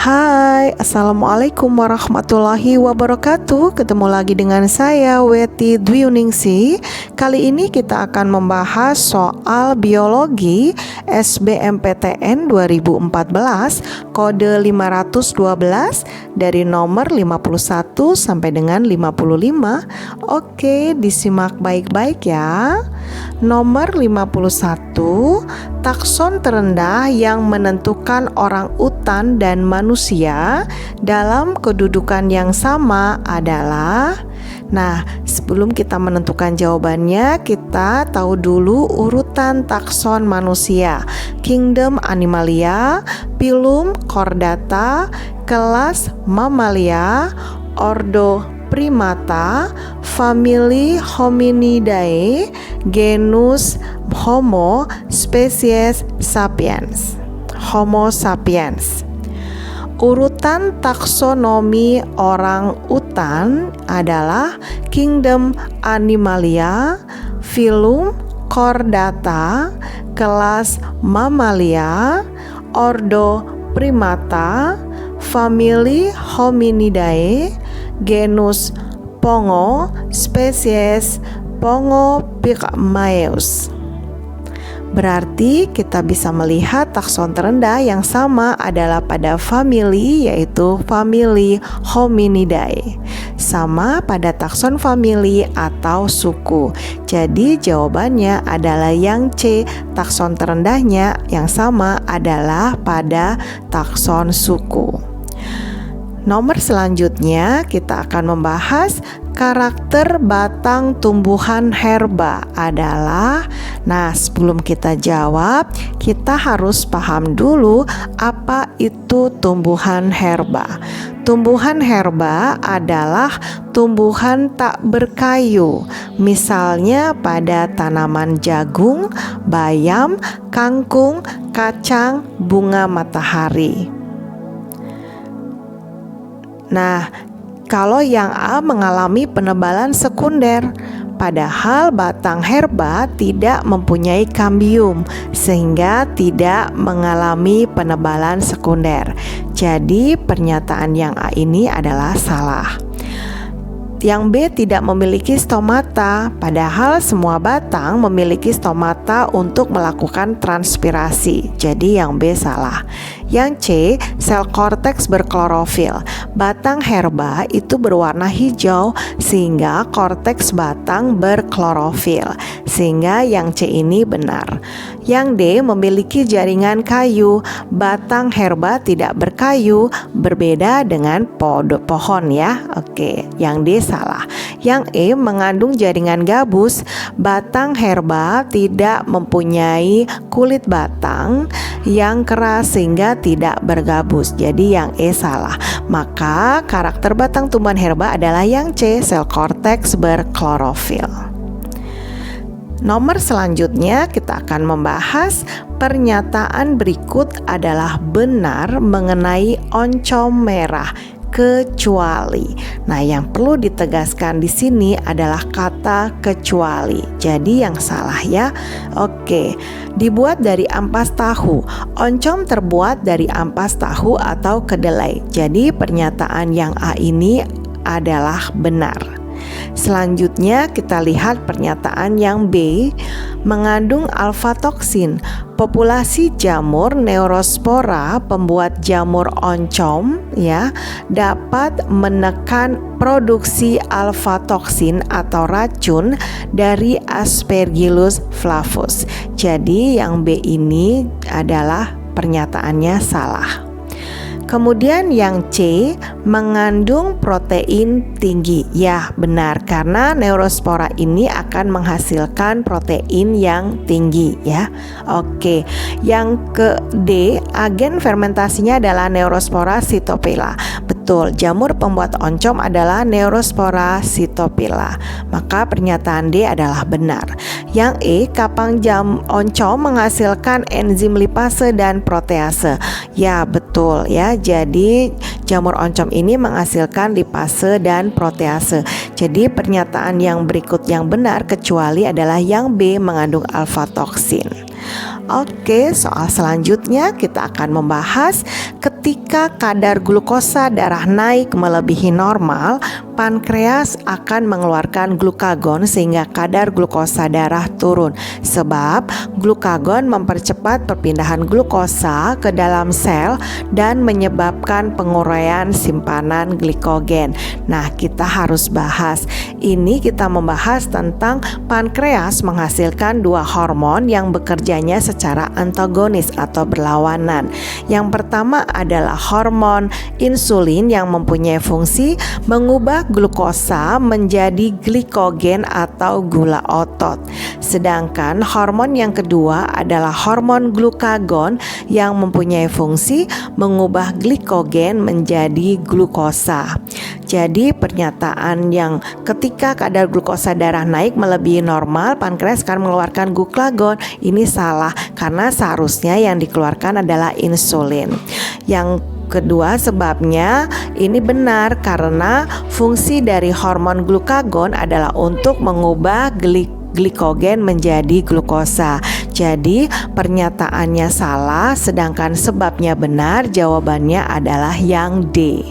Hai, Assalamualaikum warahmatullahi wabarakatuh. Ketemu lagi dengan saya, Weti Dwiuningsi. Kali ini kita akan membahas soal biologi SBMPTN 2014 kode 512 dari nomor 51 sampai dengan 55. Oke, disimak baik-baik ya. Nomor 51, takson terendah yang menentukan orang utan dan manusia dalam kedudukan yang sama adalah. Nah, sebelum kita menentukan jawabannya, kita tahu dulu urutan takson manusia. Kingdom Animalia, Phylum Chordata, kelas Mammalia, ordo Primata, famili Hominidae, genus Homo, spesies Sapiens. Homo sapiens. Urutan taksonomi orang utan adalah Kingdom Animalia, Phylum Chordata, kelas Mammalia, ordo Primata, famili Hominidae, genus Pongo, spesies Pongopygmaeus. Berarti kita bisa melihat takson terendah yang sama adalah pada famili, yaitu famili Hominidae, sama pada takson famili atau suku. Jadi jawabannya adalah yang C, takson terendahnya yang sama adalah pada takson suku. Nomor selanjutnya kita akan membahas karakter batang tumbuhan herba adalah. Nah, sebelum kita jawab, kita harus paham dulu apa itu tumbuhan herba. Tumbuhan herba adalah tumbuhan tak berkayu, misalnya pada tanaman jagung, bayam, kangkung, kacang, bunga matahari. Nah, kalau yang A mengalami penebalan sekunder, padahal batang herba tidak mempunyai kambium sehingga tidak mengalami penebalan sekunder. Jadi pernyataan yang A ini adalah salah. Yang B tidak memiliki stomata, padahal semua batang memiliki stomata untuk melakukan transpirasi. Jadi yang B salah. Yang C, sel korteks berklorofil. Batang herba itu berwarna hijau sehingga korteks batang berklorofil. Sehingga yang C ini benar. Yang D memiliki jaringan kayu. Batang herba tidak berkayu, berbeda dengan pohon ya. Oke, yang D salah. Yang E mengandung jaringan gabus. Batang herba tidak mempunyai kulit batang yang keras sehingga tidak bergabus. Jadi yang E salah. Maka karakter batang tumbuhan herba adalah yang C, sel korteks berklorofil. Nomor selanjutnya kita akan membahas pernyataan berikut adalah benar mengenai oncom merah kecuali. Nah, yang perlu ditegaskan di sini adalah kata kecuali. Jadi yang salah ya. Oke, dibuat dari ampas tahu. Oncom terbuat dari ampas tahu atau kedelai. Jadi pernyataan yang A ini adalah benar. Selanjutnya kita lihat pernyataan yang B, mengandung alfa-toksin. Populasi jamur Neurospora pembuat jamur oncom ya dapat menekan produksi alfa-toksin atau racun dari Aspergillus flavus. Jadi yang B ini adalah pernyataannya salah. Kemudian yang C, mengandung protein tinggi. Ya, benar, karena Neurospora ini akan menghasilkan protein yang tinggi ya. Oke, yang ke D, agen fermentasinya adalah Neurospora Cytopila. Betul, jamur pembuat oncom adalah Neurospora Cytopila. Maka pernyataan D adalah benar. Yang E, kapang oncom menghasilkan enzim lipase dan protease. Ya, betul ya. Jadi jamur oncom ini menghasilkan lipase dan protease. Jadi pernyataan yang berikut yang benar kecuali adalah yang B, mengandung alfa toksin. Oke, soal selanjutnya kita akan membahas ketika kadar glukosa darah naik melebihi normal, pankreas akan mengeluarkan glukagon sehingga kadar glukosa darah turun. Sebab glukagon mempercepat perpindahan glukosa ke dalam sel dan menyebabkan penguraian simpanan glikogen. Nah, kita harus bahas. Ini kita membahas tentang pankreas menghasilkan dua hormon yang bekerjanya secara antagonis atau berlawanan. Yang pertama adalah hormon insulin yang mempunyai fungsi mengubah glukosa menjadi glikogen atau gula otot. Sedangkan hormon yang kedua adalah hormon glukagon yang mempunyai fungsi mengubah glikogen menjadi glukosa. Jadi pernyataan yang ketika kadar glukosa darah naik melebihi normal, pankreas akan mengeluarkan glukagon, ini salah karena seharusnya yang dikeluarkan adalah insulin. Yang kedua sebabnya ini benar karena fungsi dari hormon glukagon adalah untuk mengubah glikogen menjadi glukosa. Jadi pernyataannya salah sedangkan sebabnya benar, jawabannya adalah yang D.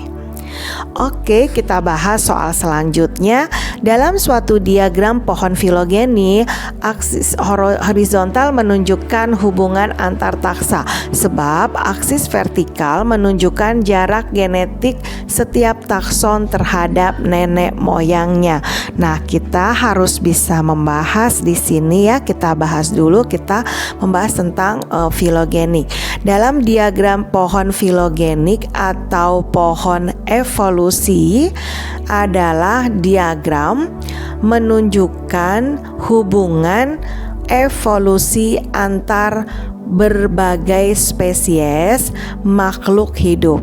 Oke, kita bahas soal selanjutnya. Dalam suatu diagram pohon filogeni, aksis horizontal menunjukkan hubungan antar taksa, sebab aksis vertikal menunjukkan jarak genetik setiap takson terhadap nenek moyangnya. Nah, kita harus bisa membahas di sini ya. Kita bahas dulu, kita membahas tentang filogenik. Dalam diagram pohon filogenik atau pohon evolusi adalah diagram menunjukkan hubungan evolusi antar berbagai spesies makhluk hidup.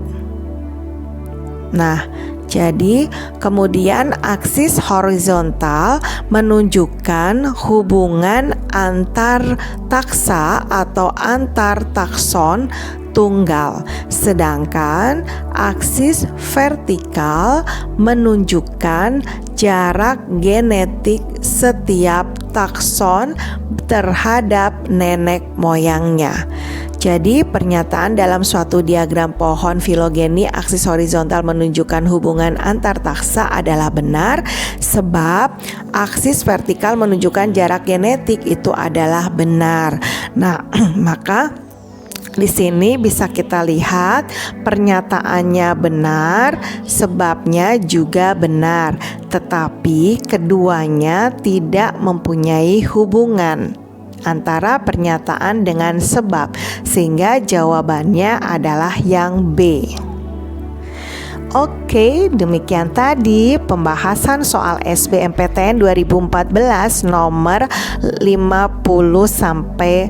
Nah, jadi kemudian aksis horizontal menunjukkan hubungan antar taksa atau antar takson tunggal, sedangkan aksis vertikal menunjukkan jarak genetik setiap takson terhadap nenek moyangnya. Jadi pernyataan dalam suatu diagram pohon filogeni aksis horizontal menunjukkan hubungan antar taksa adalah benar, sebab aksis vertikal menunjukkan jarak genetik itu adalah benar. Nah, maka di sini bisa kita lihat pernyataannya benar, sebabnya juga benar, tetapi keduanya tidak mempunyai hubungan antara pernyataan dengan sebab, sehingga jawabannya adalah yang B. Oke, demikian tadi pembahasan soal SBMPTN 2014 nomor 50 sampai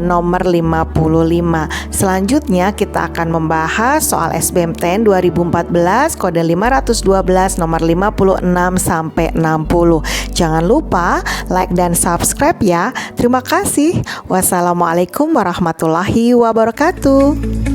nomor 55. Selanjutnya kita akan membahas soal SBMPTN 2014 kode 512 nomor 56 sampai 60. Jangan lupa like dan subscribe ya. Terima kasih. Wassalamualaikum warahmatullahi wabarakatuh.